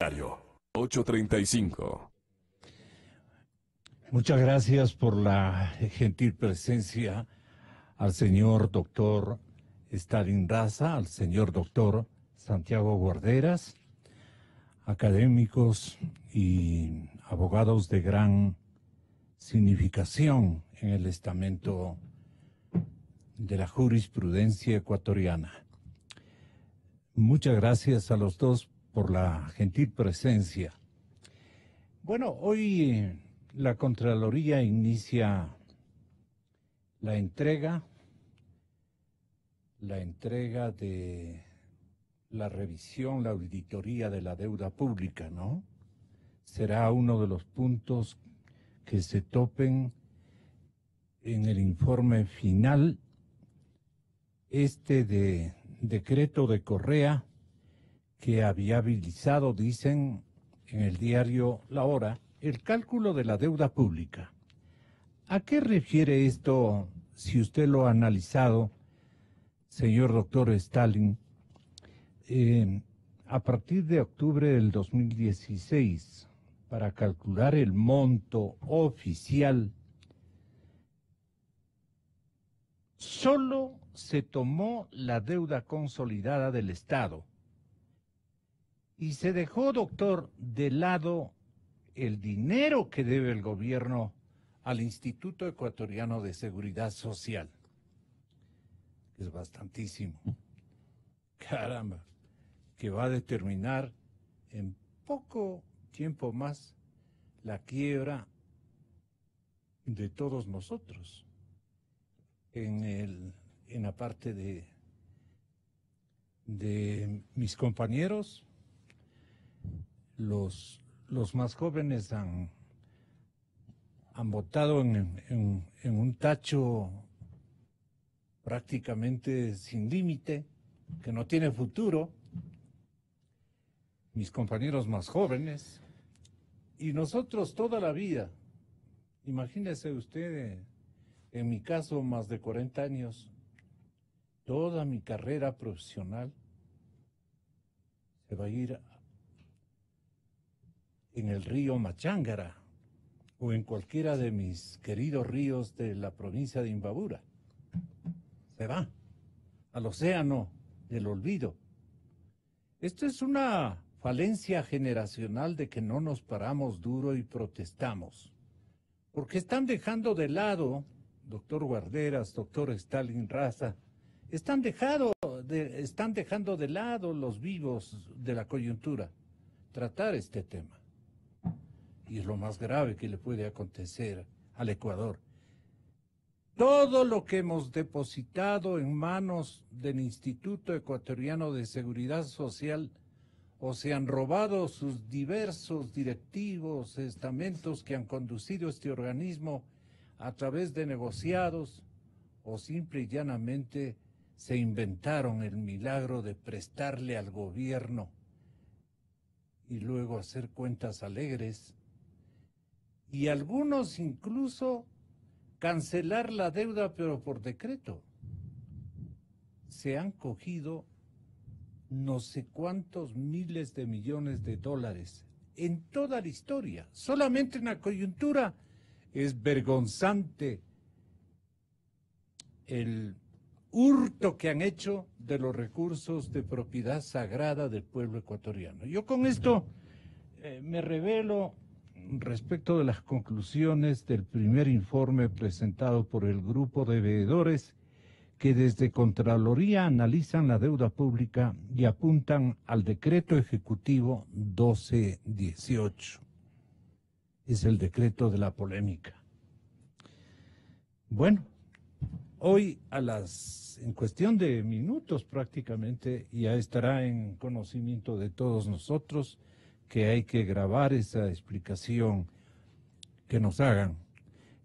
8:35. Muchas gracias por la gentil presencia al señor doctor Stalin Raza, al señor doctor Santiago Guarderas, académicos y abogados de gran significación en el estamento de la jurisprudencia ecuatoriana. Muchas gracias a los dos por la gentil presencia. Bueno, hoy la Contraloría inicia la entrega de la revisión, la auditoría de la deuda pública, ¿no? Será uno de los puntos que se topen en el informe final, de decreto de Correa, que ha viabilizado, dicen en el diario La Hora, el cálculo de la deuda pública. ¿A qué refiere esto, si usted lo ha analizado, señor doctor Stalin? A partir de octubre del 2016, para calcular el monto oficial, solo se tomó la deuda consolidada del Estado y se dejó, doctor, de lado el dinero que debe el gobierno al Instituto Ecuatoriano de Seguridad Social, que es bastantísimo. Caramba, que va a determinar en poco tiempo más la quiebra de todos nosotros. En la parte de mis compañeros, los más jóvenes han votado en un tacho prácticamente sin límite, que no tiene futuro. Mis compañeros más jóvenes y nosotros toda la vida. Imagínese usted, en mi caso, más de 40 años, toda mi carrera profesional se va a ir en el río Machángara o en cualquiera de mis queridos ríos de la provincia de Imbabura. Se va al océano del olvido. Esto es una falencia generacional de que no nos paramos duro y protestamos, porque están dejando de lado, doctor Guarderas, doctor Stalin Raza, están dejando de lado los vivos de la coyuntura, tratar este tema. Y es lo más grave que le puede acontecer al Ecuador. Todo lo que hemos depositado en manos del Instituto Ecuatoriano de Seguridad Social, o se han robado sus diversos directivos, estamentos que han conducido este organismo a través de negociados, o simple y llanamente se inventaron el milagro de prestarle al gobierno y luego hacer cuentas alegres, y algunos incluso cancelar la deuda, pero por decreto. Se han cogido no sé cuántos miles de millones de dólares en toda la historia, solamente en la coyuntura. Es vergonzante el hurto que han hecho de los recursos de propiedad sagrada del pueblo ecuatoriano. Yo con esto me revelo respecto de las conclusiones del primer informe presentado por el grupo de veedores, que desde Contraloría analizan la deuda pública y apuntan al decreto ejecutivo 1218. Es el decreto de la polémica. Bueno, hoy en cuestión de minutos prácticamente, ya estará en conocimiento de todos nosotros que hay que grabar esa explicación que nos hagan.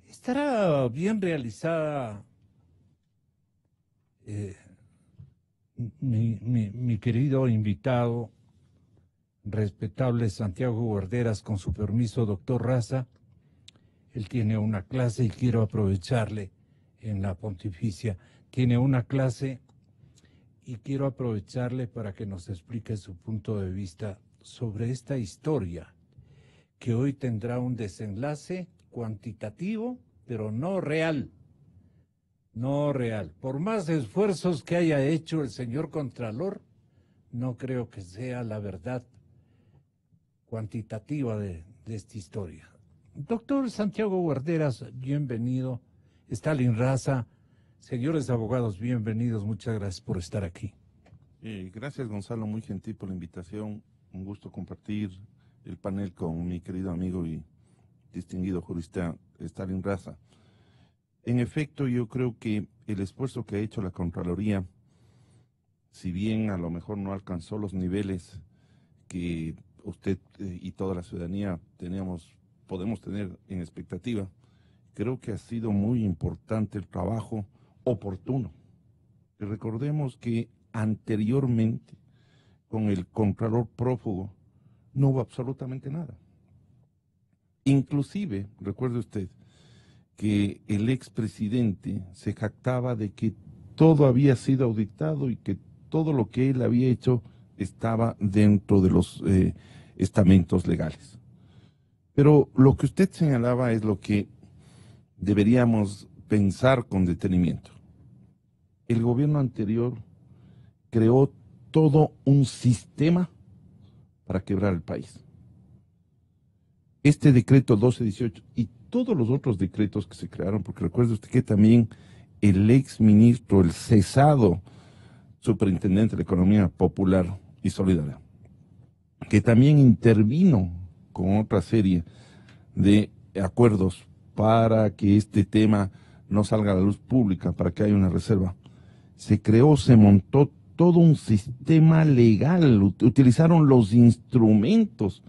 ¿Estará bien realizada mi querido invitado, respetable Santiago Guarderas, con su permiso, doctor Raza? Él tiene una clase y quiero aprovecharle en la pontificia. Tiene una clase y quiero aprovecharle para que nos explique su punto de vista sobre esta historia que hoy tendrá un desenlace cuantitativo, pero no real. No real. Por más esfuerzos que haya hecho el señor Contralor, no creo que sea la verdad cuantitativa de esta historia. Doctor Santiago Guarderas, bienvenido. Stalin Raza, señores abogados, bienvenidos. Muchas gracias por estar aquí. Gracias, Gonzalo, muy gentil por la invitación. Un gusto compartir el panel con mi querido amigo y distinguido jurista Stalin Raza. En efecto, yo creo que el esfuerzo que ha hecho la Contraloría, si bien a lo mejor no alcanzó los niveles que usted y toda la ciudadanía podemos tener en expectativa, creo que ha sido muy importante el trabajo oportuno. Y recordemos que anteriormente, con el Contralor prófugo, no hubo absolutamente nada. Inclusive, recuerde usted, que el expresidente se jactaba de que todo había sido auditado y que todo lo que él había hecho estaba dentro de los estamentos legales. Pero lo que usted señalaba es lo que deberíamos pensar con detenimiento. El gobierno anterior creó todo un sistema para quebrar el país. Este decreto 1218 y todos los otros decretos que se crearon, porque recuerde usted que también el ex ministro, el cesado superintendente de la Economía Popular y Solidaria, que también intervino con otra serie de acuerdos para que este tema no salga a la luz pública, para que haya una reserva. Se creó, se montó todo un sistema legal, utilizaron los instrumentos.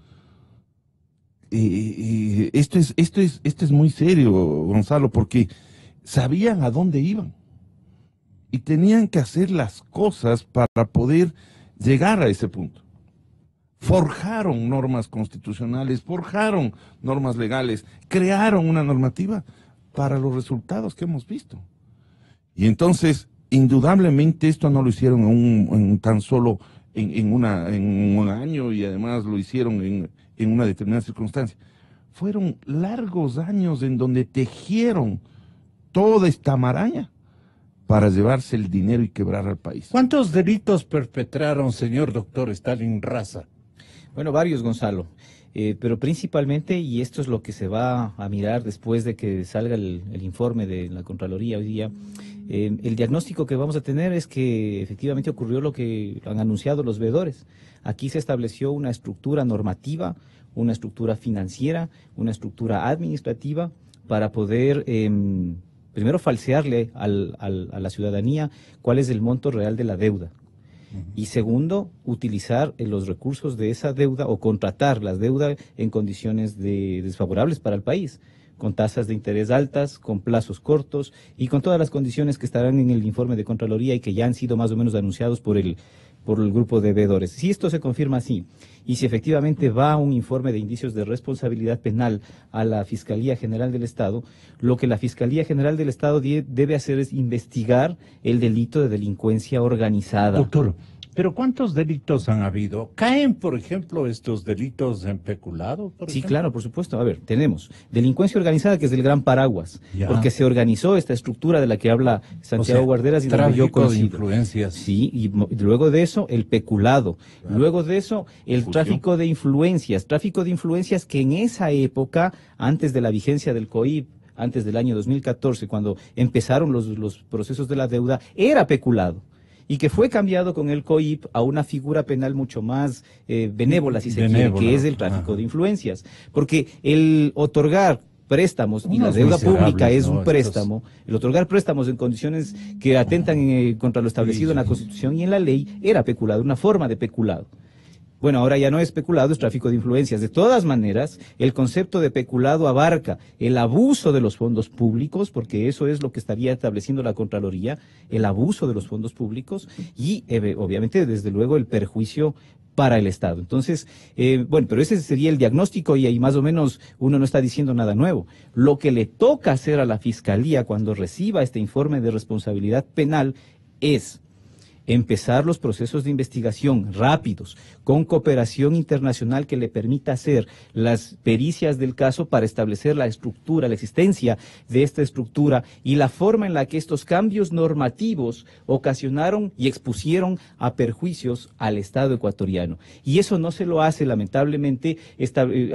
Esto es muy serio, Gonzalo, porque sabían a dónde iban y tenían que hacer las cosas para poder llegar a ese punto. Forjaron normas constitucionales, forjaron normas legales, crearon una normativa para los resultados que hemos visto. Y entonces, indudablemente esto no lo hicieron tan solo en un año, y además lo hicieron en una determinada circunstancia. Fueron largos años en donde tejieron toda esta maraña para llevarse el dinero y quebrar al país. ¿Cuántos delitos perpetraron, señor doctor Stalin Raza? Bueno, varios, Gonzalo, pero principalmente, y esto es lo que se va a mirar después de que salga el informe de la Contraloría hoy día, el diagnóstico que vamos a tener es que efectivamente ocurrió lo que han anunciado los veedores. Aquí se estableció una estructura normativa, una estructura financiera, una estructura administrativa para poder primero falsearle a la ciudadanía cuál es el monto real de la deuda. Y segundo, utilizar los recursos de esa deuda o contratar las deudas en condiciones desfavorables para el país, con tasas de interés altas, con plazos cortos y con todas las condiciones que estarán en el informe de Contraloría y que ya han sido más o menos anunciados por el grupo de veedores. Si esto se confirma así, y si efectivamente va un informe de indicios de responsabilidad penal a la Fiscalía General del Estado, lo que la Fiscalía General del Estado debe hacer es investigar el delito de delincuencia organizada. Doctor, ¿pero cuántos delitos han habido? ¿Caen, por ejemplo, estos delitos en peculado? Sí, claro, por supuesto. A ver, tenemos delincuencia organizada, que es el gran paraguas, porque se organizó esta estructura de la que habla Santiago Guarderas y donde yo coincido. Tráfico de influencias. Sí, y luego de eso, el peculado. Claro. Luego de eso, el tráfico de influencias. Tráfico de influencias que en esa época, antes de la vigencia del COIP, antes del año 2014, cuando empezaron los procesos de la deuda, era peculado. Y que fue cambiado con el COIP a una figura penal mucho más benévola, si se quiere, que es el tráfico de influencias. Porque el otorgar préstamos, y la deuda pública es un préstamo, el otorgar préstamos en condiciones que atentan contra lo establecido en la Constitución y en la ley, era peculado, una forma de peculado. Bueno, ahora ya no es peculado, es tráfico de influencias. De todas maneras, el concepto de peculado abarca el abuso de los fondos públicos, porque eso es lo que estaría estableciendo la Contraloría, el abuso de los fondos públicos y, obviamente, desde luego, el perjuicio para el Estado. Entonces, bueno, pero ese sería el diagnóstico y ahí más o menos uno no está diciendo nada nuevo. Lo que le toca hacer a la Fiscalía cuando reciba este informe de responsabilidad penal es empezar los procesos de investigación rápidos, con cooperación internacional que le permita hacer las pericias del caso para establecer la estructura, la existencia de esta estructura y la forma en la que estos cambios normativos ocasionaron y expusieron a perjuicios al Estado ecuatoriano. Y eso no se lo hace, lamentablemente,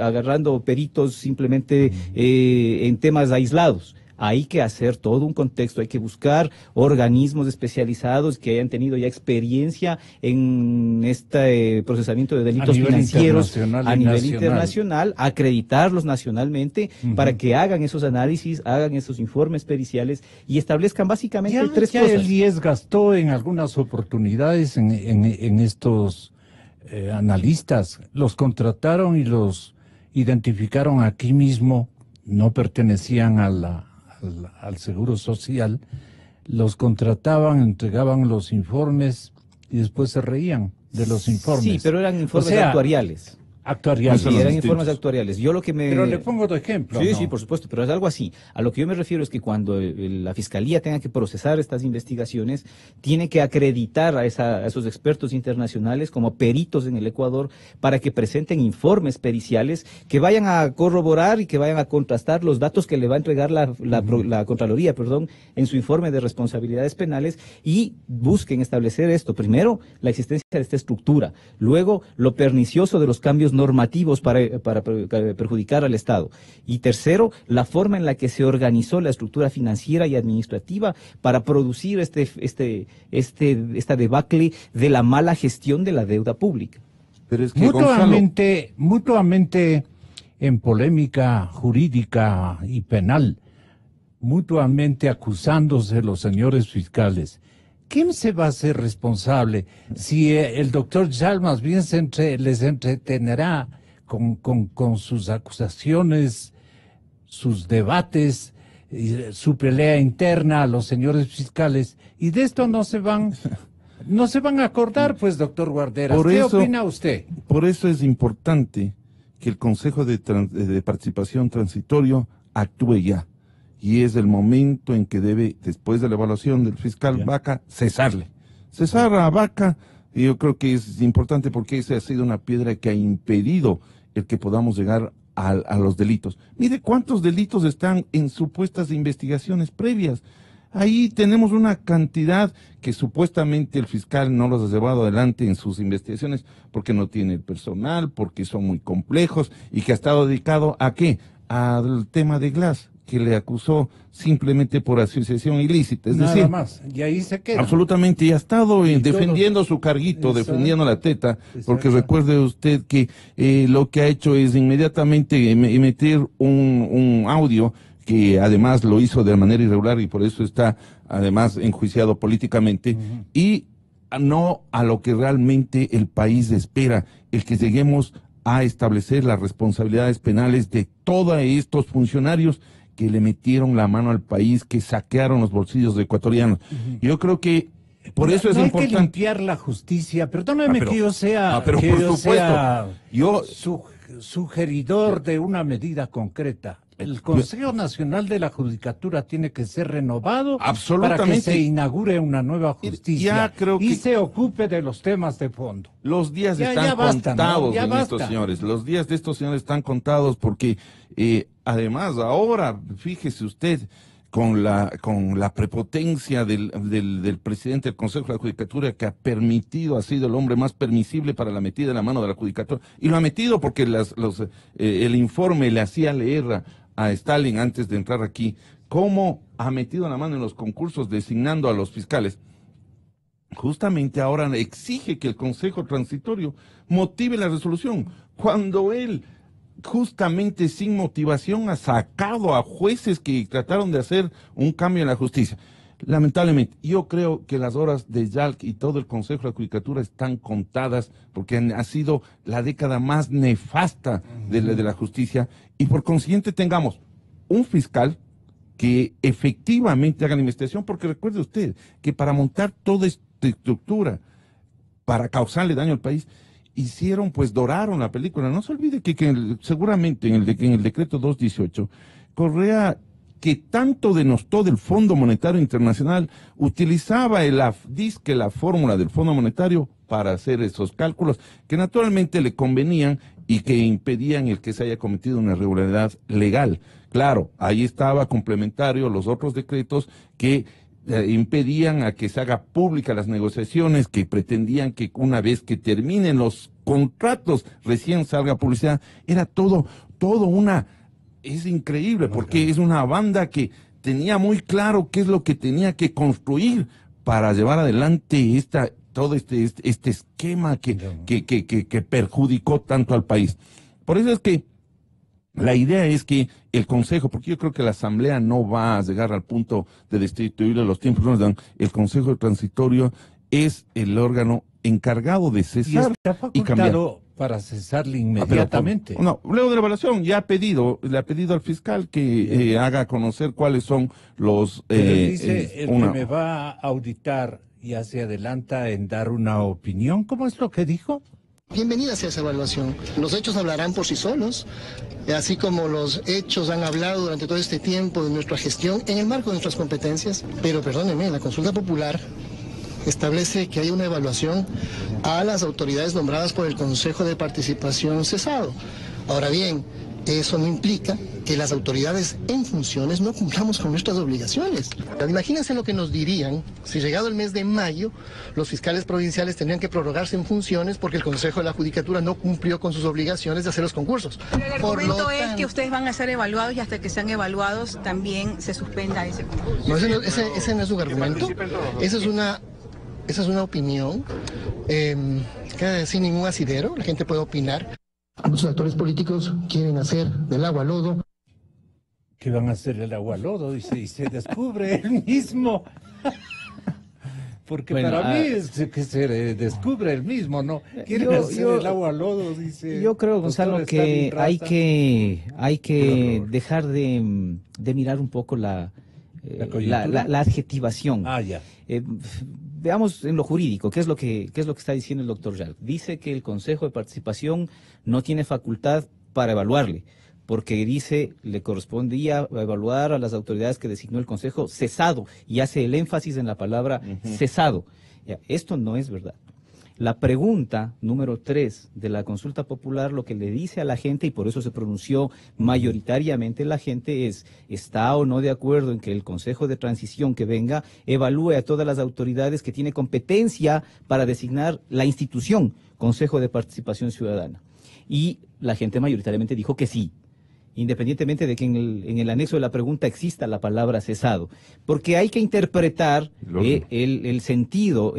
agarrando peritos simplemente en temas aislados. Hay que hacer todo un contexto, hay que buscar organismos especializados que hayan tenido ya experiencia en este procesamiento de delitos financieros a nivel internacional, acreditarlos nacionalmente para que hagan esos análisis, hagan esos informes periciales y establezcan básicamente tres cosas. El IES gastó en algunas oportunidades en estos analistas, los contrataron y los identificaron aquí mismo, no pertenecían al Seguro Social, los contrataban, entregaban los informes y después se reían de los informes. Sí, pero eran informes actuariales. Actuariales. Sí, eran informes actuariales. Yo lo que Pero le pongo otro ejemplo. Sí, ¿no? sí, por supuesto, pero es algo así. A lo que yo me refiero es que cuando la Fiscalía tenga que procesar estas investigaciones, tiene que acreditar a esos expertos internacionales como peritos en el Ecuador para que presenten informes periciales que vayan a corroborar y que vayan a contrastar los datos que le va a entregar la Contraloría, en su informe de responsabilidades penales y busquen establecer esto. Primero, la existencia de esta estructura. Luego, lo pernicioso de los cambios normativos para perjudicar al Estado. Y tercero, la forma en la que se organizó la estructura financiera y administrativa para producir esta debacle de la mala gestión de la deuda pública. Pero es que mutuamente en polémica jurídica y penal, mutuamente acusándose los señores fiscales. ¿Quién se va a hacer responsable si el doctor Yalmas bien les entretenerá con sus acusaciones, sus debates, su pelea interna a los señores fiscales? Y de esto no se van a acordar, pues, doctor Guarderas. ¿Qué opina usted? Por eso es importante que el Consejo de Participación Transitorio actúe ya. Y es el momento en que debe, después de la evaluación del fiscal Vaca, cesarle. Cesar a Vaca, yo creo que es importante porque esa ha sido una piedra que ha impedido el que podamos llegar a los delitos. Mire cuántos delitos están en supuestas investigaciones previas. Ahí tenemos una cantidad que supuestamente el fiscal no los ha llevado adelante en sus investigaciones porque no tiene el personal, porque son muy complejos y que ha estado dedicado ¿a qué? Al tema de Glass, que le acusó simplemente por asociación ilícita. Es decir, más. Y ahí se queda. Absolutamente, y ha estado defendiendo su carguito, defendiendo la teta, porque recuerde usted que lo que ha hecho es inmediatamente emitir un audio que además lo hizo de manera irregular y por eso está además enjuiciado políticamente, y no a lo que realmente el país espera, el que lleguemos a establecer las responsabilidades penales de todos estos funcionarios que le metieron la mano al país, que saquearon los bolsillos de ecuatorianos. Yo creo que por eso es importante. Hay que limpiar la justicia. Perdóname que yo sea, pero que por yo supuesto, sea sugeridor de una medida concreta. El Consejo Nacional de la Judicatura tiene que ser renovado para que se inaugure una nueva justicia y se ocupe de los temas de fondo. Los días están contados de estos señores. Los días de estos señores están contados porque además ahora, fíjese usted, con la prepotencia del presidente del Consejo de la Judicatura, que ha sido el hombre más permisible para la metida de la mano de la Judicatura, y lo ha metido porque el informe le hacía leer a Stalin antes de entrar aquí, cómo ha metido la mano en los concursos designando a los fiscales. Justamente ahora exige que el Consejo Transitorio motive la resolución, cuando él justamente sin motivación ha sacado a jueces que trataron de hacer un cambio en la justicia. Lamentablemente, yo creo que las horas de Yalc y todo el Consejo de la Judicatura están contadas porque ha sido la década más nefasta de la justicia y por consiguiente tengamos un fiscal que efectivamente haga la investigación, porque recuerde usted que para montar toda esta estructura, para causarle daño al país, doraron la película. No se olvide que seguramente en el decreto 218, Correa que tanto denostó del Fondo Monetario Internacional, utilizaba dizque la fórmula del Fondo Monetario para hacer esos cálculos que naturalmente le convenían y que impedían el que se haya cometido una irregularidad legal. Claro, ahí estaba complementario los otros decretos que impedían a que se haga pública las negociaciones, que pretendían que una vez que terminen los contratos recién salga publicidad. Era todo una... Es increíble porque es una banda que tenía muy claro qué es lo que tenía que construir para llevar adelante todo este esquema que perjudicó tanto al país. Por eso es que la idea es que el Consejo, porque yo creo que la Asamblea no va a llegar al punto de destituirle, los tiempos no nos dan, el Consejo Transitorio es el órgano encargado de cesar y cambiar. Para cesarle inmediatamente. No, luego de la evaluación ya le ha pedido al fiscal que haga conocer cuáles son los... dice el que me va a auditar ya se adelanta en dar una opinión. ¿Cómo es lo que dijo? Bienvenida sea esa evaluación. Los hechos hablarán por sí solos, así como los hechos han hablado durante todo este tiempo de nuestra gestión en el marco de nuestras competencias. Pero perdónenme, la consulta popular establece que hay una evaluación a las autoridades nombradas por el Consejo de Participación cesado. Ahora bien, eso no implica que las autoridades en funciones no cumplamos con nuestras obligaciones. Imagínense lo que nos dirían si llegado el mes de mayo los fiscales provinciales tendrían que prorrogarse en funciones porque el Consejo de la Judicatura no cumplió con sus obligaciones de hacer los concursos. Pero el argumento es que ustedes van a ser evaluados y hasta que sean evaluados también se suspenda ese concurso. No, ese no es un argumento. Esa es una opinión sin ningún asidero, la gente puede opinar. Muchos actores políticos quieren hacer del agua lodo. ¿Qué van a hacer el agua lodo? Dice, y se descubre él mismo. Porque bueno, para mí es que se descubre él mismo, ¿no? Quieren hacer el agua lodo, dice. Yo creo, Gonzalo, que hay que dejar de mirar un poco la adjetivación. Ah, ya. Veamos en lo jurídico, ¿qué es lo que está diciendo el doctor Yalc? Dice que el Consejo de Participación no tiene facultad para evaluarle, porque dice, le correspondía evaluar a las autoridades que designó el Consejo cesado, y hace el énfasis en la palabra cesado. Ya, esto no es verdad. La pregunta número 3 de la consulta popular lo que le dice a la gente, y por eso se pronunció mayoritariamente la gente, es: ¿está o no de acuerdo en que el Consejo de Transición que venga evalúe a todas las autoridades que tiene competencia para designar la institución Consejo de Participación Ciudadana? Y la gente mayoritariamente dijo que sí, independientemente de que en el anexo de la pregunta exista la palabra cesado, porque hay que interpretar el sentido,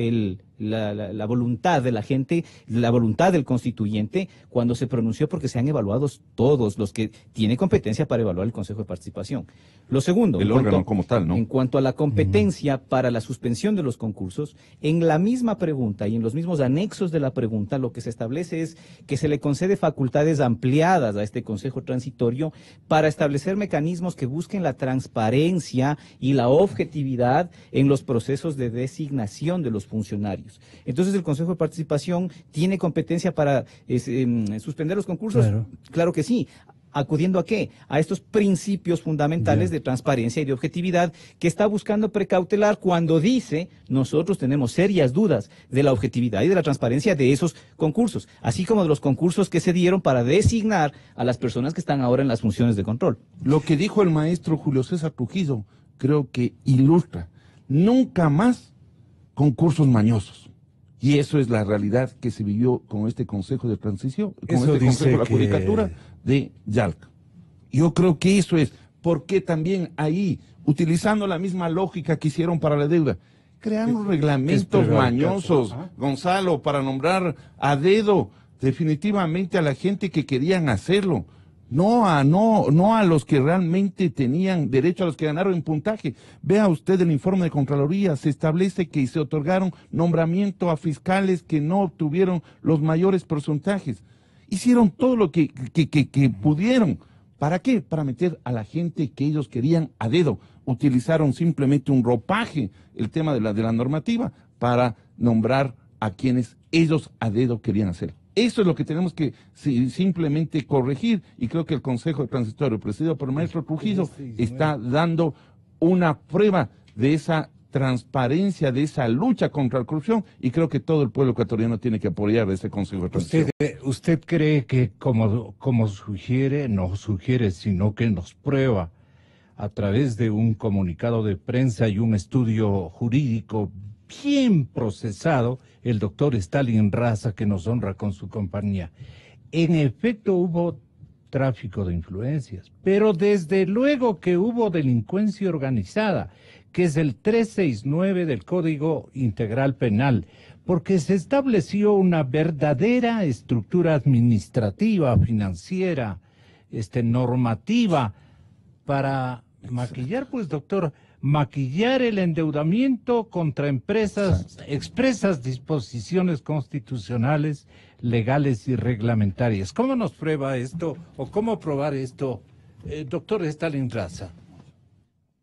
la voluntad de la gente, la voluntad del constituyente cuando se pronunció, porque se han evaluado todos los que tienen competencia para evaluar el Consejo de Participación. Lo segundo, el órgano como tal, ¿no? En cuanto a la competencia para la suspensión de los concursos, en la misma pregunta y en los mismos anexos de la pregunta, lo que se establece es que se le concede facultades ampliadas a este Consejo Transitorio para establecer mecanismos que busquen la transparencia y la objetividad en los procesos de designación de los funcionarios. Entonces, ¿el Consejo de Participación tiene competencia para suspender los concursos? Claro que sí. ¿Acudiendo a qué? A estos principios fundamentales de transparencia y de objetividad que está buscando precautelar cuando dice: nosotros tenemos serias dudas de la objetividad y de la transparencia de esos concursos, así como de los concursos que se dieron para designar a las personas que están ahora en las funciones de control. Lo que dijo el maestro Julio César Trujillo creo que ilustra: nunca más concursos mañosos. Y eso es la realidad que se vivió con este Consejo de Transición, con este Consejo de la Judicatura de Yalc. Yo creo que eso es, porque también ahí, utilizando la misma lógica que hicieron para la deuda, crearon reglamentos mañosos, Gonzalo, para nombrar a dedo definitivamente a la gente que querían hacerlo. No a los que realmente tenían derecho, a los que ganaron en puntaje. Vea usted el informe de Contraloría, se establece que se otorgaron nombramiento a fiscales que no obtuvieron los mayores porcentajes. Hicieron todo lo que pudieron. ¿Para qué? Para meter a la gente que ellos querían a dedo. Utilizaron simplemente un ropaje, el tema de la normativa, para nombrar a quienes ellos a dedo querían hacer. Eso es lo que tenemos que simplemente corregir, y creo que el Consejo Transitorio, presidido por el maestro Trujillo, está dando una prueba de esa transparencia, de esa lucha contra la corrupción, y creo que todo el pueblo ecuatoriano tiene que apoyar ese Consejo de Transición. ¿Usted cree que como sugiere, no sugiere, sino que nos prueba a través de un comunicado de prensa y un estudio jurídico bien procesado, el doctor Stalin Raza, que nos honra con su compañía? En efecto hubo tráfico de influencias, pero desde luego que hubo delincuencia organizada, que es el 369 del Código Integral Penal, porque se estableció una verdadera estructura administrativa, financiera, normativa, para maquillar, pues, doctor, maquillar el endeudamiento contra empresas, expresas disposiciones constitucionales, legales y reglamentarias. ¿Cómo nos prueba esto o cómo probar esto, doctor Stalin Raza?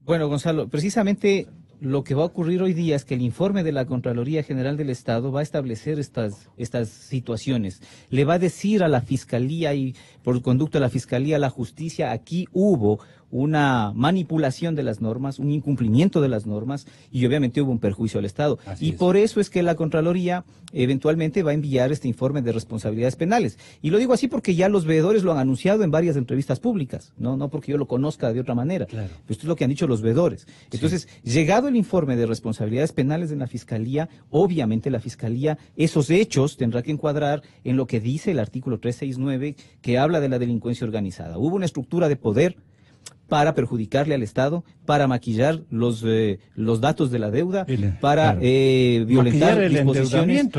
Bueno, Gonzalo, precisamente lo que va a ocurrir hoy día es que el informe de la Contraloría General del Estado va a establecer estas situaciones. Le va a decir a la Fiscalía y por conducto de la Fiscalía a la Justicia, aquí hubo una manipulación de las normas, un incumplimiento de las normas y obviamente hubo un perjuicio al Estado. Por eso es que la Contraloría eventualmente va a enviar este informe de responsabilidades penales. Y lo digo así porque ya los veedores lo han anunciado en varias entrevistas públicas, no porque yo lo conozca de otra manera. Claro. Esto es lo que han dicho los veedores. Entonces, llegado el informe de responsabilidades penales en la Fiscalía, obviamente la Fiscalía esos hechos tendrá que encuadrar en lo que dice el artículo 369 que habla de la delincuencia organizada. Hubo una estructura de poder para perjudicarle al Estado, para maquillar los datos de la deuda, para violentar disposiciones,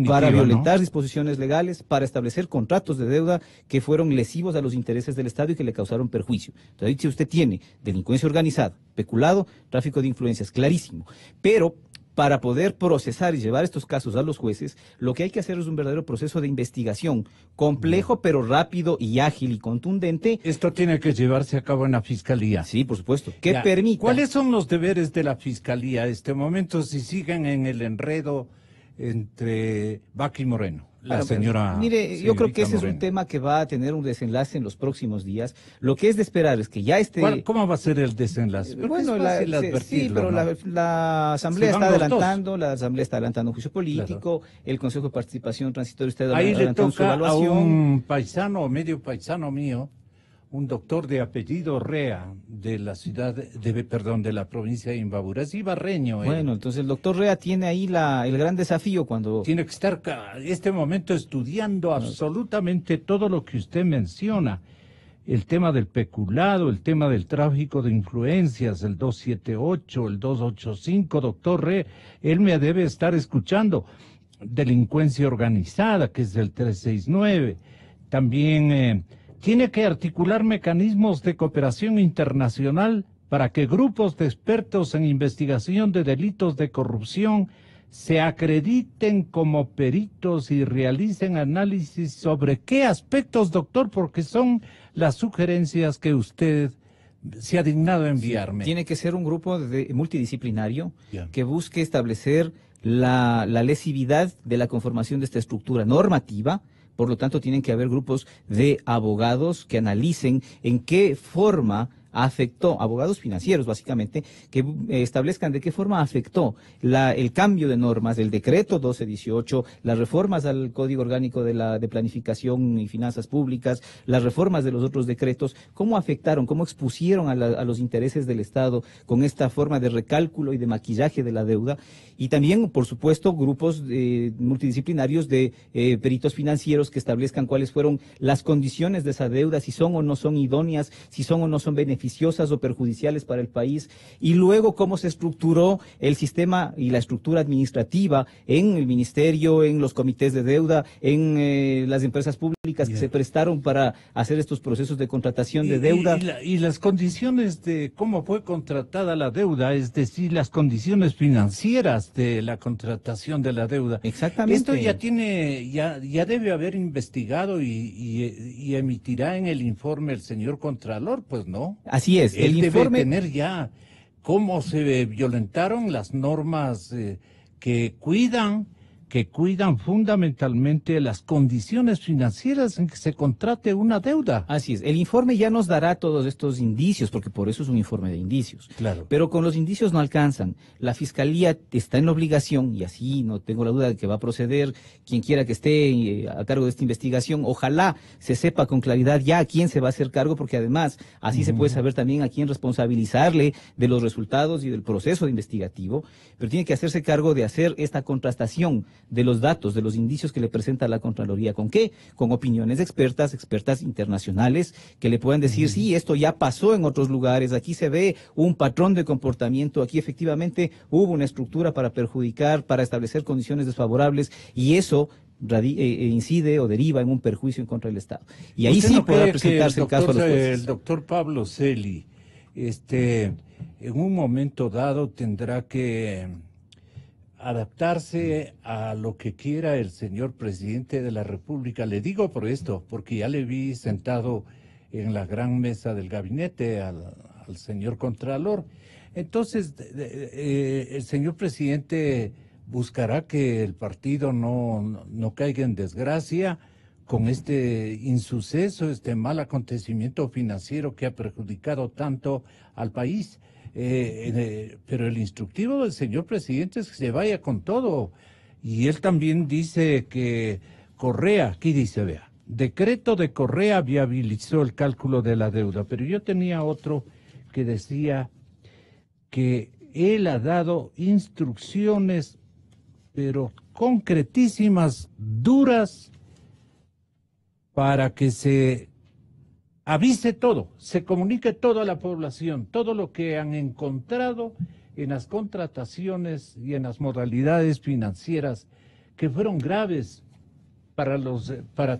para violentar disposiciones legales, para establecer contratos de deuda que fueron lesivos a los intereses del Estado y que le causaron perjuicio. Entonces, si usted tiene delincuencia organizada, peculado, tráfico de influencias, clarísimo, pero para poder procesar y llevar estos casos a los jueces, lo que hay que hacer es un verdadero proceso de investigación, complejo pero rápido y ágil y contundente. Esto tiene que llevarse a cabo en la Fiscalía. Sí, por supuesto. Que permita. ¿Cuáles son los deberes de la Fiscalía en este momento si siguen en el enredo entre Vaca y Moreno? Mire, yo creo que ese es un tema que va a tener un desenlace en los próximos días. Lo que es de esperar es que ya esté... ¿Cómo va a ser el desenlace? Bueno, sí, pero la Asamblea está adelantando un juicio político, el Consejo de Participación Transitoria está adelantando su evaluación. Ahí le toca a un paisano o medio paisano mío, un doctor de apellido Rea, de la de la provincia de Imbabura, es ibarreño. Bueno, entonces el doctor Rea tiene ahí el gran desafío cuando... Tiene que estar en este momento estudiando absolutamente todo lo que usted menciona. El tema del peculado, el tema del tráfico de influencias, el 278, el 285, doctor Rea, él me debe estar escuchando. Delincuencia organizada, que es del 369. También... tiene que articular mecanismos de cooperación internacional para que grupos de expertos en investigación de delitos de corrupción se acrediten como peritos y realicen análisis sobre qué aspectos, doctor, porque son las sugerencias que usted se ha dignado enviarme. Sí, tiene que ser un grupo multidisciplinario que busque establecer la lesividad de la conformación de esta estructura normativa. Por lo tanto, tienen que haber grupos de abogados que analicen en qué forma afectó, abogados financieros básicamente, que establezcan de qué forma afectó el cambio de normas del decreto 1218, las reformas al Código Orgánico de Planificación y Finanzas Públicas, las reformas de los otros decretos, cómo afectaron, cómo expusieron a los intereses del Estado con esta forma de recálculo y de maquillaje de la deuda, y también, por supuesto, grupos multidisciplinarios de peritos financieros que establezcan cuáles fueron las condiciones de esa deuda, si son o no son idóneas, si son o no son beneficiosas o perjudiciales para el país, y luego cómo se estructuró el sistema y la estructura administrativa en el ministerio, en los comités de deuda, en las empresas públicas que se prestaron para hacer estos procesos de contratación de deuda. Y las condiciones de cómo fue contratada la deuda, es decir, las condiciones financieras de la contratación de la deuda. Exactamente. Esto ya debe haber investigado y emitirá en el informe el señor Contralor, pues, ¿no? Así es. Él debe tener ya cómo se violentaron las normas que cuidan que cuidan fundamentalmente las condiciones financieras en que se contrate una deuda. Así es. El informe ya nos dará todos estos indicios, porque por eso es un informe de indicios. Claro. Pero con los indicios no alcanzan. La Fiscalía está en la obligación, y así no tengo la duda de que va a proceder quien quiera que esté a cargo de esta investigación. Ojalá se sepa con claridad ya a quién se va a hacer cargo, porque además así se puede saber también a quién responsabilizarle de los resultados y del proceso investigativo. Pero tiene que hacerse cargo de hacer esta contrastación de los datos, de los indicios que le presenta la Contraloría. ¿Con qué? Con opiniones de expertas internacionales, que le puedan decir, sí, esto ya pasó en otros lugares, aquí se ve un patrón de comportamiento, aquí efectivamente hubo una estructura para perjudicar, para establecer condiciones desfavorables, y eso incide o deriva en un perjuicio en contra del Estado. Y ahí sí podrá presentarse el caso a los jueces. El doctor Pablo Celi, en un momento dado tendrá que adaptarse a lo que quiera el señor presidente de la República. Le digo por esto, porque ya le vi sentado en la gran mesa del gabinete al señor Contralor. Entonces, el señor presidente buscará que el partido no caiga en desgracia con este insuceso, este mal acontecimiento financiero que ha perjudicado tanto al país. Pero el instructivo del señor presidente es que se vaya con todo. Y él también dice que Correa, aquí dice, vea, decreto de Correa viabilizó el cálculo de la deuda. Pero yo tenía otro que decía que él ha dado instrucciones, pero concretísimas, duras, para que se avise todo, se comunique todo a la población, todo lo que han encontrado en las contrataciones y en las modalidades financieras que fueron graves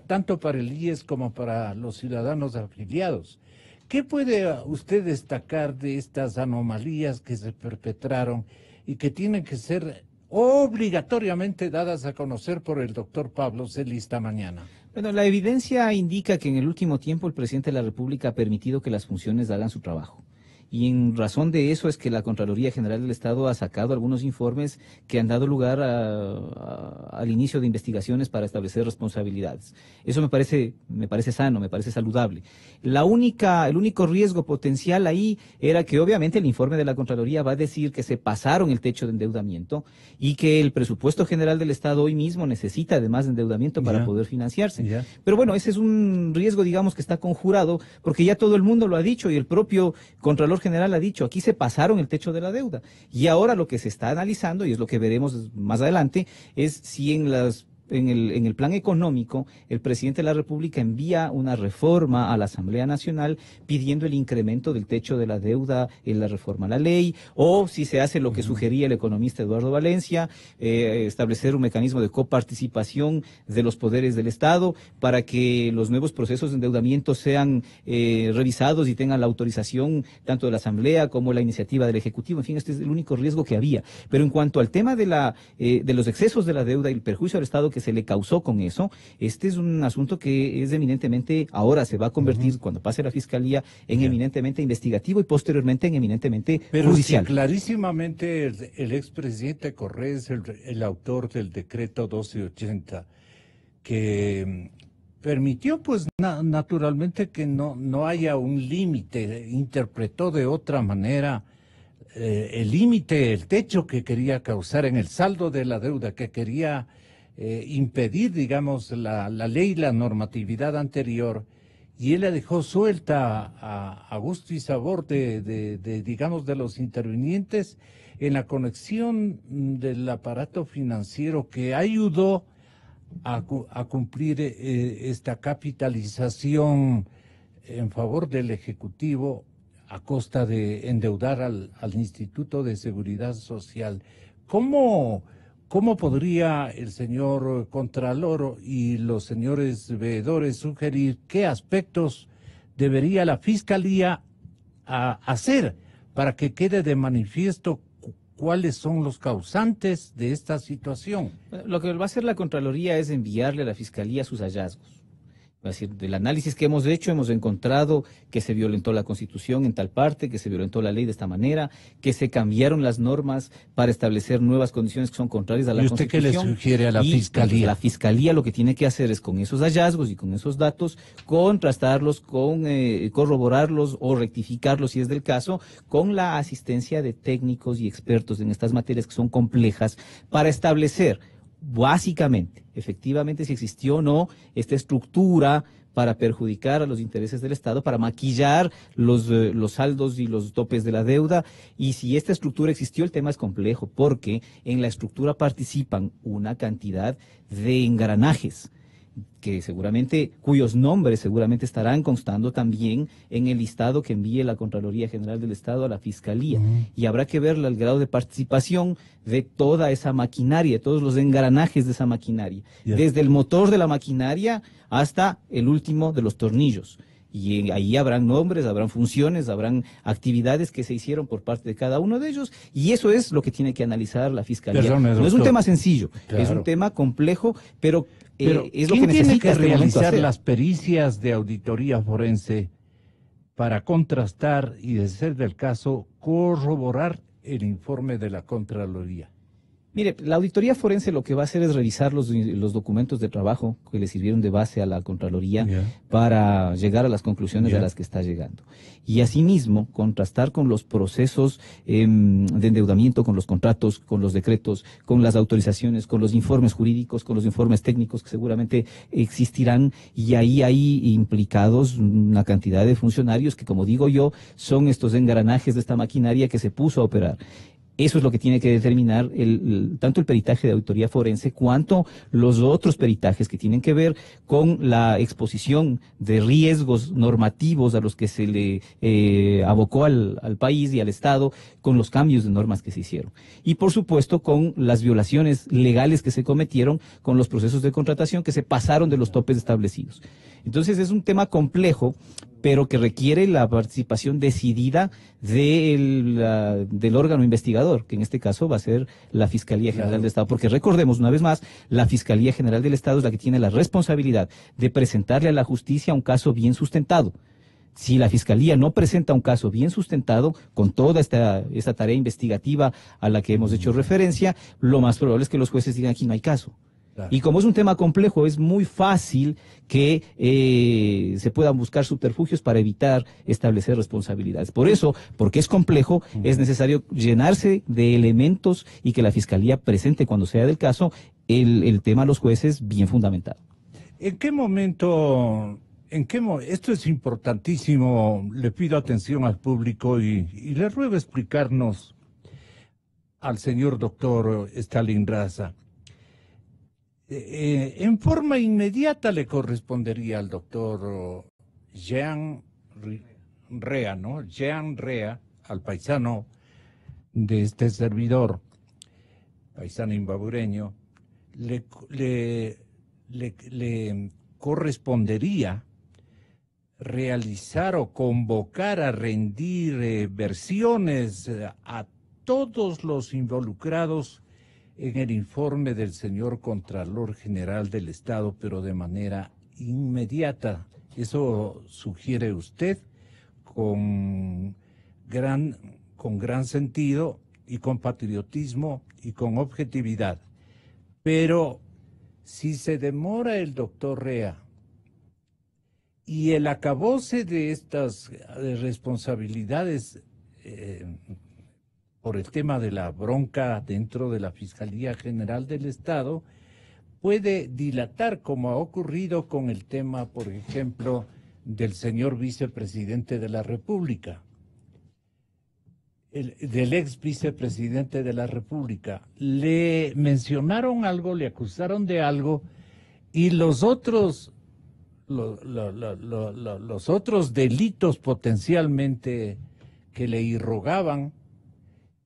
tanto para el IES como para los ciudadanos afiliados. ¿Qué puede usted destacar de estas anomalías que se perpetraron y que tienen que ser obligatoriamente dadas a conocer por el doctor Pablo Celi esta mañana? Bueno, la evidencia indica que en el último tiempo el presidente de la República ha permitido que las funciones hagan su trabajo. Y en razón de eso es que la Contraloría General del Estado ha sacado algunos informes que han dado lugar al inicio de investigaciones para establecer responsabilidades. Eso me parece sano, me parece saludable. El único riesgo potencial ahí era que obviamente el informe de la Contraloría va a decir que se pasaron el techo de endeudamiento y que el presupuesto general del Estado hoy mismo necesita además de endeudamiento para poder financiarse. Pero bueno, ese es un riesgo, digamos, que está conjurado porque ya todo el mundo lo ha dicho y el propio Contralor General ha dicho, aquí se pasaron el techo de la deuda. Y ahora lo que se está analizando, y es lo que veremos más adelante, es si en el plan económico, el presidente de la República envía una reforma a la Asamblea Nacional pidiendo el incremento del techo de la deuda en la reforma a la ley, o si se hace lo que sugería el economista Eduardo Valencia, establecer un mecanismo de coparticipación de los poderes del Estado para que los nuevos procesos de endeudamiento sean revisados y tengan la autorización tanto de la Asamblea como la iniciativa del Ejecutivo. En fin, este es el único riesgo que había. Pero en cuanto al tema de los excesos de la deuda y el perjuicio al Estado que se le causó con eso, este es un asunto que es eminentemente, ahora se va a convertir, cuando pase la Fiscalía, en eminentemente investigativo y posteriormente en eminentemente judicial. Sí, clarísimamente el expresidente Correa es el autor del decreto 1280, que permitió pues naturalmente que no haya un límite, interpretó de otra manera el límite, el techo que quería causar en el saldo de la deuda, que quería impedir, digamos, la ley, la normatividad anterior, y él la dejó suelta a gusto y sabor digamos, de los intervinientes en la conexión del aparato financiero que ayudó a cumplir esta capitalización en favor del Ejecutivo a costa de endeudar al Instituto de Seguridad Social. ¿Cómo podría el señor Contralor y los señores veedores sugerir qué aspectos debería la Fiscalía hacer para que quede de manifiesto cuáles son los causantes de esta situación? Lo que va a hacer la Contraloría es enviarle a la Fiscalía sus hallazgos. Es decir, del análisis que hemos hecho, hemos encontrado que se violentó la Constitución en tal parte, que se violentó la ley de esta manera, que se cambiaron las normas para establecer nuevas condiciones que son contrarias a la Constitución. ¿Y usted qué le sugiere a la Fiscalía? Pues, la Fiscalía lo que tiene que hacer es, con esos hallazgos y con esos datos, contrastarlos, corroborarlos o rectificarlos, si es del caso, con la asistencia de técnicos y expertos en estas materias que son complejas, para establecer básicamente, efectivamente, si existió o no esta estructura para perjudicar a los intereses del Estado, para maquillar los saldos y los topes de la deuda. Y si esta estructura existió, el tema es complejo, porque en la estructura participan una cantidad de engranajes cuyos nombres seguramente estarán constando también en el listado que envíe la Contraloría General del Estado a la Fiscalía. Y habrá que ver el grado de participación de toda esa maquinaria, de todos los engranajes de esa maquinaria, desde el motor de la maquinaria hasta el último de los tornillos. Y ahí habrán nombres, habrán funciones, habrán actividades que se hicieron por parte de cada uno de ellos, y eso es lo que tiene que analizar la Fiscalía. Perdone, no es un tema sencillo, claro, es un tema complejo, pero es lo ¿quién que necesita tiene que este realizar hacer? las pericias de auditoría forense para contrastar y, de ser del caso, corroborar el informe de la Contraloría? Mire, la auditoría forense lo que va a hacer es revisar los documentos de trabajo que le sirvieron de base a la Contraloría para llegar a las conclusiones a las que está llegando. Y asimismo, contrastar con los procesos de endeudamiento, con los contratos, con los decretos, con las autorizaciones, con los informes jurídicos, con los informes técnicos que seguramente existirán, y ahí hay implicados una cantidad de funcionarios que, como digo yo, son estos engranajes de esta maquinaria que se puso a operar. Eso es lo que tiene que determinar tanto el peritaje de auditoría forense cuanto los otros peritajes que tienen que ver con la exposición de riesgos normativos a los que se le abocó al país y al Estado con los cambios de normas que se hicieron. Y por supuesto con las violaciones legales que se cometieron con los procesos de contratación que se pasaron de los topes establecidos. Entonces es un tema complejo, pero que requiere la participación decidida del órgano investigador, que en este caso va a ser la Fiscalía General del Estado, porque recordemos una vez más, la Fiscalía General del Estado es la que tiene la responsabilidad de presentarle a la justicia un caso bien sustentado. Si la Fiscalía no presenta un caso bien sustentado, con toda esta tarea investigativa a la que hemos hecho referencia, lo más probable es que los jueces digan aquí no hay caso. Claro. Y como es un tema complejo, es muy fácil que se puedan buscar subterfugios para evitar establecer responsabilidades. Por eso, porque es complejo, es necesario llenarse de elementos y que la Fiscalía presente, cuando sea del caso, el tema a los jueces bien fundamentado. ¿En qué momento, esto es importantísimo, le pido atención al público y le ruego explicarnos al señor doctor Stalin Raza? En forma inmediata le correspondería al doctor Jean Rea, ¿no? Jean Rea, al paisano de este servidor, paisano imbabureño, le correspondería realizar o convocar a rendir versiones a todos los involucrados en el informe del señor Contralor General del Estado, pero de manera inmediata. Eso sugiere usted con gran sentido y con patriotismo y con objetividad. Pero si se demora el doctor Rea y el acabose de estas responsabilidades por el tema de la bronca dentro de la Fiscalía General del Estado, puede dilatar, como ha ocurrido con el tema, por ejemplo, del señor vicepresidente de la República, del ex vicepresidente de la República. Le mencionaron algo, le acusaron de algo, y los otros delitos potencialmente que le irrogaban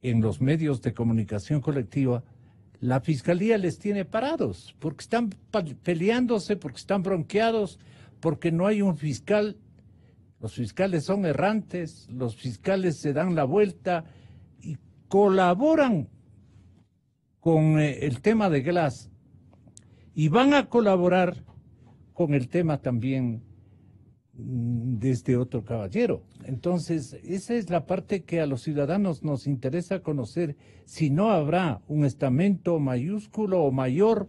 en los medios de comunicación colectiva, la Fiscalía les tiene parados, porque están peleándose, porque están bronqueados, porque no hay un fiscal. Los fiscales son errantes, los fiscales se dan la vuelta y colaboran con el tema de Glass, y van a colaborar con el tema también de este otro caballero. Entonces, esa es la parte que a los ciudadanos nos interesa conocer, si no habrá un estamento mayúsculo o mayor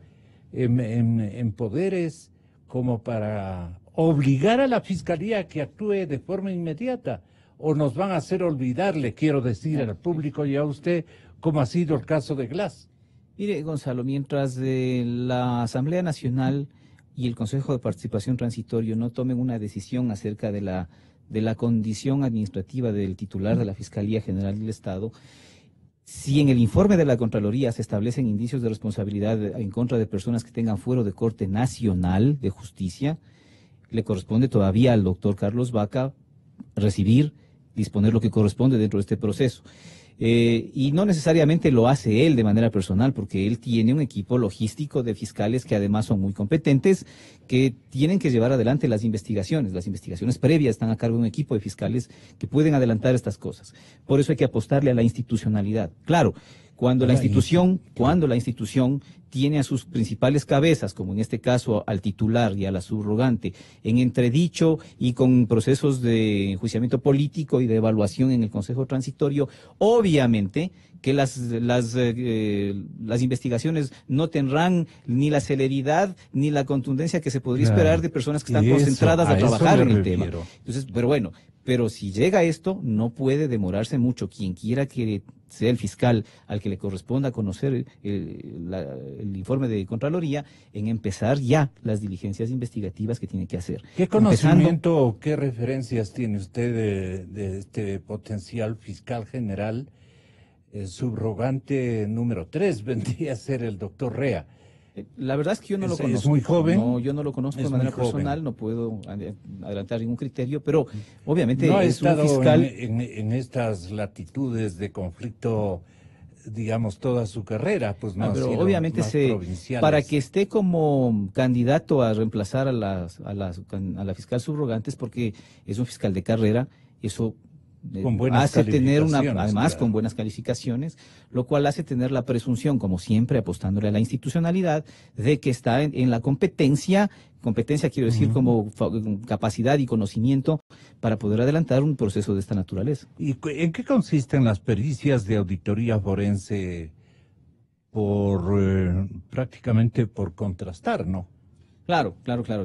en poderes como para obligar a la Fiscalía a que actúe de forma inmediata, o nos van a hacer olvidar, le quiero decir al público y a usted, como ha sido el caso de Glass. Mire, Gonzalo, mientras la Asamblea Nacional y el Consejo de Participación Transitorio no tomen una decisión acerca de la condición administrativa del titular de la Fiscalía General del Estado, si en el informe de la Contraloría se establecen indicios de responsabilidad en contra de personas que tengan fuero de Corte Nacional de Justicia, le corresponde todavía al doctor Carlos Vaca recibir, disponer lo que corresponde dentro de este proceso. Y no necesariamente lo hace él de manera personal, porque él tiene un equipo logístico de fiscales que además son muy competentes, que tienen que llevar adelante las investigaciones. Las investigaciones previas están a cargo de un equipo de fiscales que pueden adelantar estas cosas. Por eso hay que apostarle a la institucionalidad. Claro, cuando la institución tiene a sus principales cabezas, como en este caso al titular y a la subrogante, en entredicho y con procesos de enjuiciamiento político y de evaluación en el Consejo Transitorio, obviamente que las investigaciones no tendrán ni la celeridad ni la contundencia que se podría esperar de personas que están concentradas a trabajar en el tema. Entonces, pero si llega esto, no puede demorarse mucho. Quien quiera que sea el fiscal al que le corresponda conocer el informe de Contraloría, en empezar ya las diligencias investigativas que tiene que hacer. ¿Qué conocimiento o qué referencias tiene usted de este potencial fiscal general? Subrogante número 3 vendría a ser el doctor Rea. La verdad es que yo no lo conozco. ¿Es muy joven? No, yo no lo conozco de manera personal, no puedo adelantar ningún criterio, pero obviamente no es un fiscal. En estas latitudes de conflicto, digamos, toda su carrera, pues no, pero sido obviamente para que esté como candidato a reemplazar a la fiscal subrogante es porque es un fiscal de carrera, eso hace tener además con buenas calificaciones, lo cual hace tener la presunción, como siempre, apostándole a la institucionalidad, de que está en la competencia quiero decir como capacidad y conocimiento para poder adelantar un proceso de esta naturaleza. ¿Y en qué consisten las pericias de auditoría forense prácticamente por contrastar, no? Claro.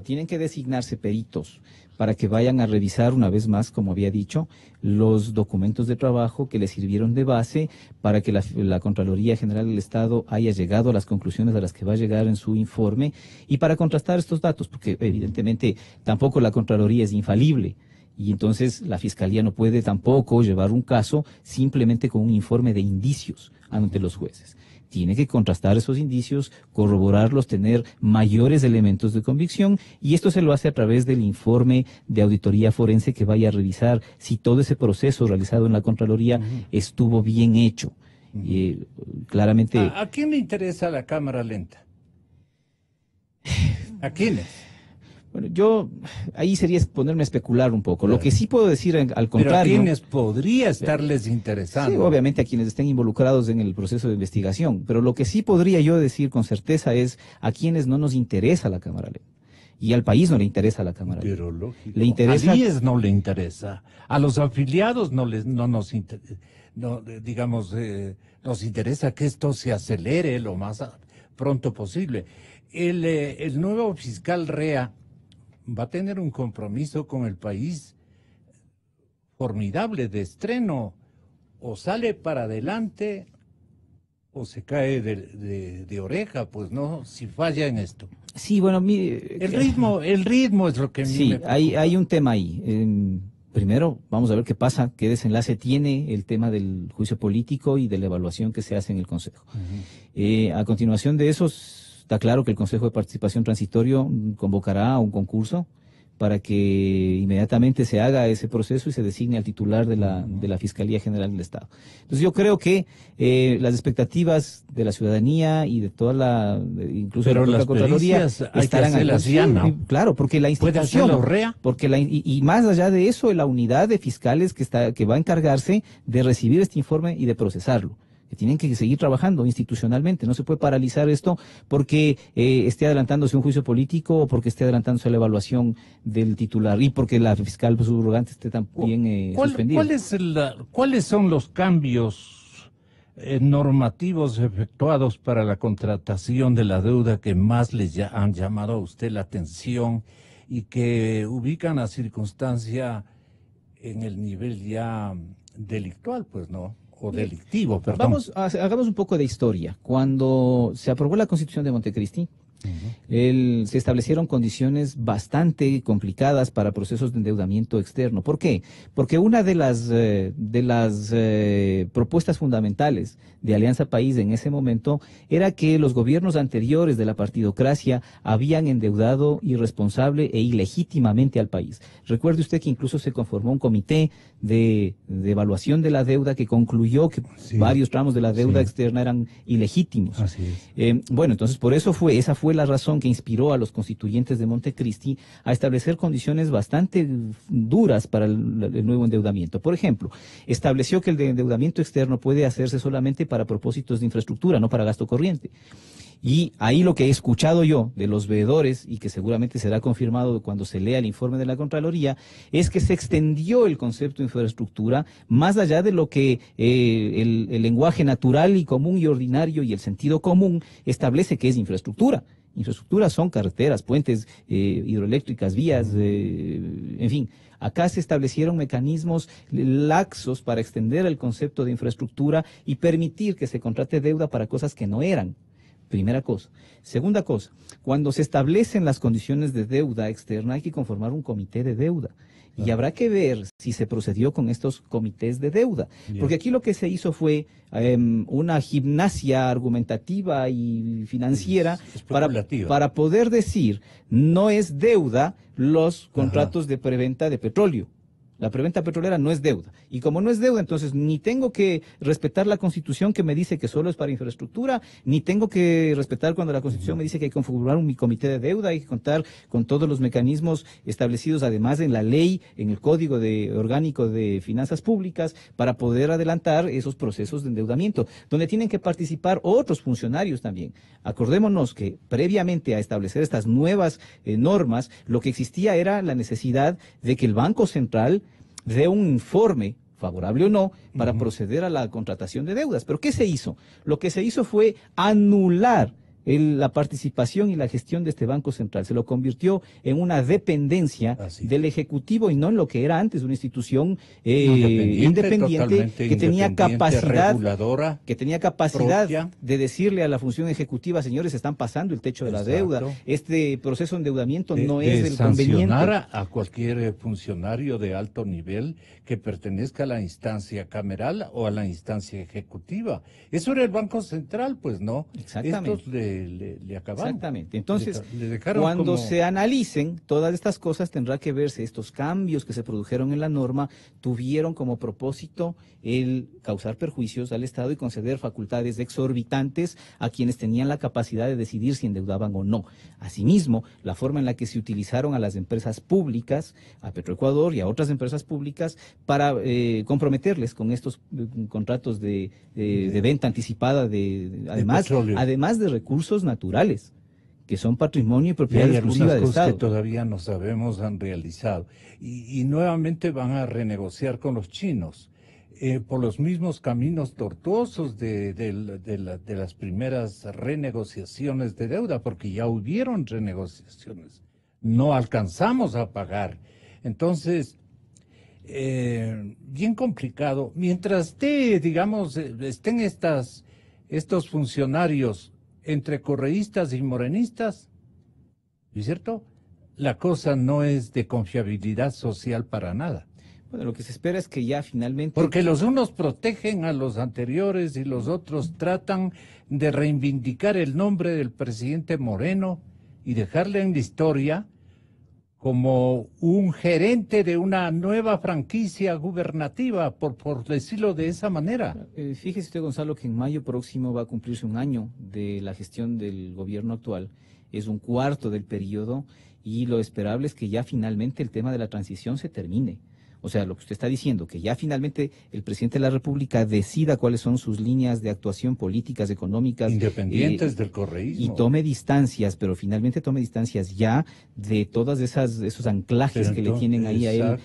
Tienen que designarse peritos para que vayan a revisar una vez más, como había dicho, los documentos de trabajo que les sirvieron de base para que la Contraloría General del Estado haya llegado a las conclusiones a las que va a llegar en su informe y para contrastar estos datos, porque evidentemente tampoco la Contraloría es infalible. Y entonces la Fiscalía no puede tampoco llevar un caso simplemente con un informe de indicios ante los jueces. Tiene que contrastar esos indicios, corroborarlos, tener mayores elementos de convicción, y esto se lo hace a través del informe de auditoría forense que vaya a revisar si todo ese proceso realizado en la Contraloría estuvo bien hecho. Claramente. ¿A quién le interesa la cámara lenta? ¿A quiénes? Bueno, yo ahí sería ponerme a especular un poco. Lo que sí puedo decir al contrario. Pero a quienes podría estarles interesando. Sí, obviamente a quienes estén involucrados en el proceso de investigación. Pero lo que sí podría yo decir con certeza es a quienes no nos interesa la cámara lenta. Y al país no le interesa la cámara lenta. Pero lógico. Le interesa. A IES no le interesa. A los afiliados no nos interesa. No, digamos, nos interesa que esto se acelere lo más pronto posible. El nuevo fiscal Rea va a tener un compromiso con el país formidable de estreno. O sale para adelante o se cae de oreja, pues no, si falla en esto. Sí, bueno, mire, el ritmo es lo que sí, hay un tema ahí. Primero, vamos a ver qué pasa, qué desenlace tiene el tema del juicio político y de la evaluación que se hace en el Consejo. A continuación de eso, está claro que el Consejo de Participación Transitorio convocará a un concurso para que inmediatamente se haga ese proceso y se designe al titular de la Fiscalía General del Estado. Entonces yo creo que las expectativas de la ciudadanía y de toda incluso de la Contraloría estarán ya, ¿no? Claro, porque la institución, y más allá de eso, la unidad de fiscales que va a encargarse de recibir este informe y de procesarlo. que tienen que seguir trabajando institucionalmente. No se puede paralizar esto porque esté adelantándose un juicio político o porque esté adelantándose la evaluación del titular y porque la fiscal subrogante esté también suspendida. ¿Cuáles son los cambios normativos efectuados para la contratación de la deuda que más les han llamado a usted la atención y que ubican la circunstancia en el nivel ya delictual, pues, ¿no? O delictivo, perdón. Hagamos un poco de historia. Cuando se aprobó la Constitución de Montecristi, se establecieron condiciones bastante complicadas para procesos de endeudamiento externo. ¿Por qué? Porque una de las propuestas fundamentales de Alianza País en ese momento era que los gobiernos anteriores de la partidocracia habían endeudado irresponsable e ilegítimamente al país. Recuerde usted que incluso se conformó un comité de evaluación de la deuda que concluyó que varios tramos de la deuda externa eran ilegítimos. Así es. Bueno, entonces por eso esa fue la razón que inspiró a los constituyentes de Montecristi a establecer condiciones bastante duras para el nuevo endeudamiento. Por ejemplo, estableció que el endeudamiento externo puede hacerse solamente para propósitos de infraestructura, no para gasto corriente. Y ahí lo que he escuchado yo de los veedores, y que seguramente será confirmado cuando se lea el informe de la Contraloría, es que se extendió el concepto de infraestructura más allá de lo que el lenguaje natural y común y ordinario y el sentido común establece que es infraestructura. Infraestructuras son carreteras, puentes, hidroeléctricas, vías, en fin. Acá se establecieron mecanismos laxos para extender el concepto de infraestructura y permitir que se contrate deuda para cosas que no eran. Primera cosa. Segunda cosa, cuando se establecen las condiciones de deuda externa hay que conformar un comité de deuda. Y habrá que ver si se procedió con estos comités de deuda. Bien. Porque aquí lo que se hizo fue una gimnasia argumentativa y financiera para poder decir no es deuda los contratos de preventa de petróleo. La preventa petrolera no es deuda. Y como no es deuda, entonces ni tengo que respetar la Constitución que me dice que solo es para infraestructura, ni tengo que respetar cuando la Constitución me dice que hay que configurar un comité de deuda, hay que contar con todos los mecanismos establecidos además en la ley, en el Código Orgánico de Finanzas Públicas, para poder adelantar esos procesos de endeudamiento, donde tienen que participar otros funcionarios también. Acordémonos que previamente a establecer estas nuevas normas, lo que existía era la necesidad de que el Banco Central dé un informe, favorable o no, para proceder a la contratación de deudas. ¿Pero qué se hizo? Lo que se hizo fue anular la participación y la gestión de este Banco Central. Se lo convirtió en una dependencia del Ejecutivo y no en lo que era antes, una institución independiente que tenía capacidad, propia, de decirle a la función ejecutiva, señores, están pasando el techo de la deuda. Este proceso de endeudamiento no es el conveniente. Sancionar a cualquier funcionario de alto nivel que pertenezca a la instancia cameral o a la instancia ejecutiva. Eso era el Banco Central, pues, ¿no? Exactamente. Estos le acabaron. Exactamente. Entonces, cuando se analicen todas estas cosas, tendrá que verse estos cambios que se produjeron en la norma, tuvieron como propósito el causar perjuicios al Estado y conceder facultades exorbitantes a quienes tenían la capacidad de decidir si endeudaban o no. Asimismo, la forma en la que se utilizaron a las empresas públicas, a Petroecuador y a otras empresas públicas, para comprometerles con estos contratos de venta anticipada, además de recursos naturales, que son patrimonio y propiedad exclusiva del Estado. Que todavía no sabemos han realizado. Y nuevamente van a renegociar con los chinos, por los mismos caminos tortuosos de las primeras renegociaciones de deuda, porque ya hubieron renegociaciones. No alcanzamos a pagar. Entonces, bien complicado. Mientras estén estos funcionarios entre correístas y morenistas, ¿no es cierto? La cosa no es de confiabilidad social para nada. Bueno, lo que se espera es que ya finalmente... Porque los unos protegen a los anteriores y los otros tratan de reivindicar el nombre del presidente Moreno y dejarle en la historia como un gerente de una nueva franquicia gubernativa, por decirlo de esa manera. Fíjese usted, Gonzalo, que en mayo próximo va a cumplirse un año de la gestión del gobierno actual. Es un cuarto del periodo y lo esperable es que ya finalmente el tema de la transición se termine. O sea, lo que usted está diciendo, que ya finalmente el presidente de la República decida cuáles son sus líneas de actuación políticas, económicas. Independientes del correísmo. Y tome distancias, pero finalmente tome distancias ya de todas esos anclajes que le tienen ahí a él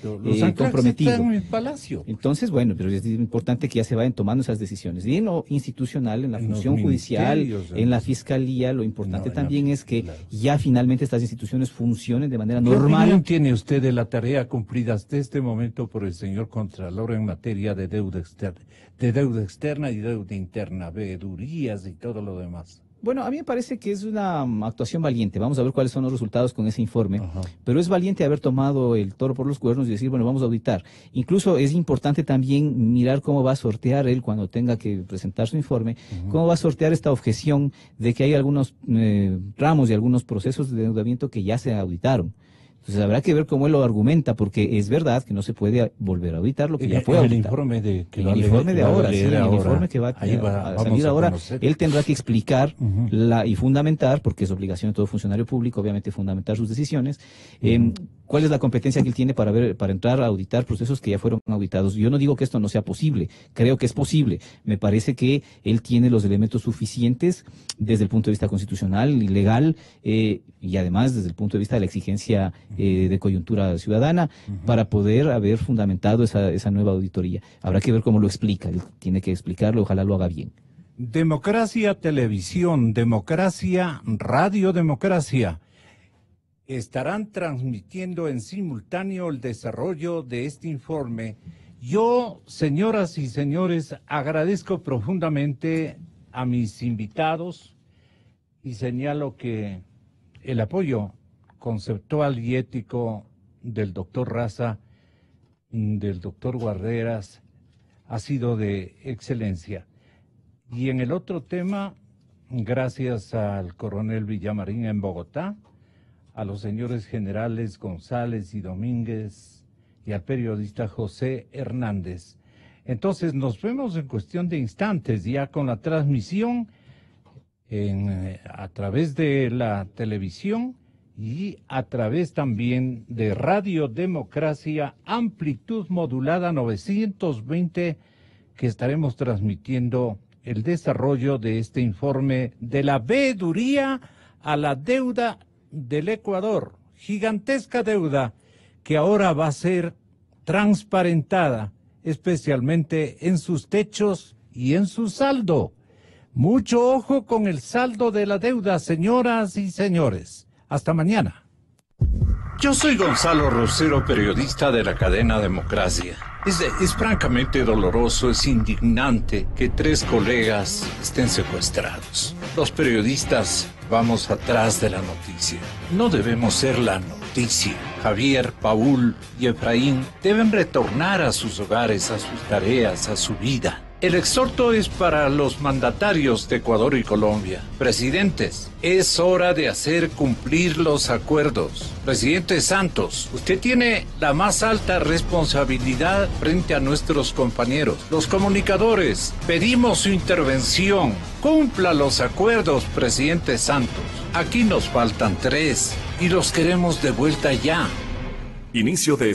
comprometido. Están en el palacio. Entonces, bueno, pero es importante que ya se vayan tomando esas decisiones. Y en lo institucional, en la función judicial, en la fiscalía, lo importante también es que ya finalmente estas instituciones funcionen de manera normal. ¿Qué opinión tiene usted de la tarea cumplida hasta este momento por el señor Contralor en materia de deuda externa y deuda interna, veedurías y todo lo demás? Bueno, a mí me parece que es una actuación valiente. Vamos a ver cuáles son los resultados con ese informe. Pero es valiente haber tomado el toro por los cuernos y decir, bueno, vamos a auditar. Incluso es importante también mirar cómo va a sortear él cuando tenga que presentar su informe, cómo va a sortear esta objeción de que hay algunos ramos y algunos procesos de endeudamiento que ya se auditaron. Entonces habrá que ver cómo él lo argumenta, porque es verdad que no se puede volver a auditar lo que ya fue auditado. El informe de ahora, sí, el informe que va a salir ahora, él tendrá que explicar y fundamentar, porque es obligación de todo funcionario público, obviamente, fundamentar sus decisiones, cuál es la competencia que él tiene para entrar a auditar procesos que ya fueron auditados. Yo no digo que esto no sea posible, creo que es posible. Me parece que él tiene los elementos suficientes desde el punto de vista constitucional y legal, y además desde el punto de vista de la exigencia de coyuntura ciudadana, para poder haber fundamentado esa nueva auditoría. Habrá que ver cómo lo explica, él tiene que explicarlo, ojalá lo haga bien. Democracia Televisión, Democracia Radio Democracia estarán transmitiendo en simultáneo el desarrollo de este informe. Yo, señoras y señores, agradezco profundamente a mis invitados y señalo que el apoyo conceptual y ético del doctor Raza, del doctor Guarderas, ha sido de excelencia. Y en el otro tema, gracias al coronel Villamarín en Bogotá, a los señores generales González y Domínguez y al periodista José Hernández. Entonces nos vemos en cuestión de instantes ya con la transmisión a través de la televisión y a través también de Radio Democracia, amplitud modulada 920, que estaremos transmitiendo el desarrollo de este informe de la veeduría a la deuda del Ecuador, gigantesca deuda que ahora va a ser transparentada, especialmente en sus techos y en su saldo. Mucho ojo con el saldo de la deuda, señoras y señores. Hasta mañana. Yo soy Gonzalo Rosero, periodista de la cadena Democracia. Es francamente doloroso, es indignante que 3 colegas estén secuestrados. Los periodistas vamos atrás de la noticia. No debemos ser la noticia. Javier, Paul y Efraín deben retornar a sus hogares, a sus tareas, a su vida. El exhorto es para los mandatarios de Ecuador y Colombia. Presidentes, es hora de hacer cumplir los acuerdos. Presidente Santos, usted tiene la más alta responsabilidad frente a nuestros compañeros. Los comunicadores, pedimos su intervención. Cumpla los acuerdos, presidente Santos. Aquí nos faltan 3 y los queremos de vuelta ya. Inicio de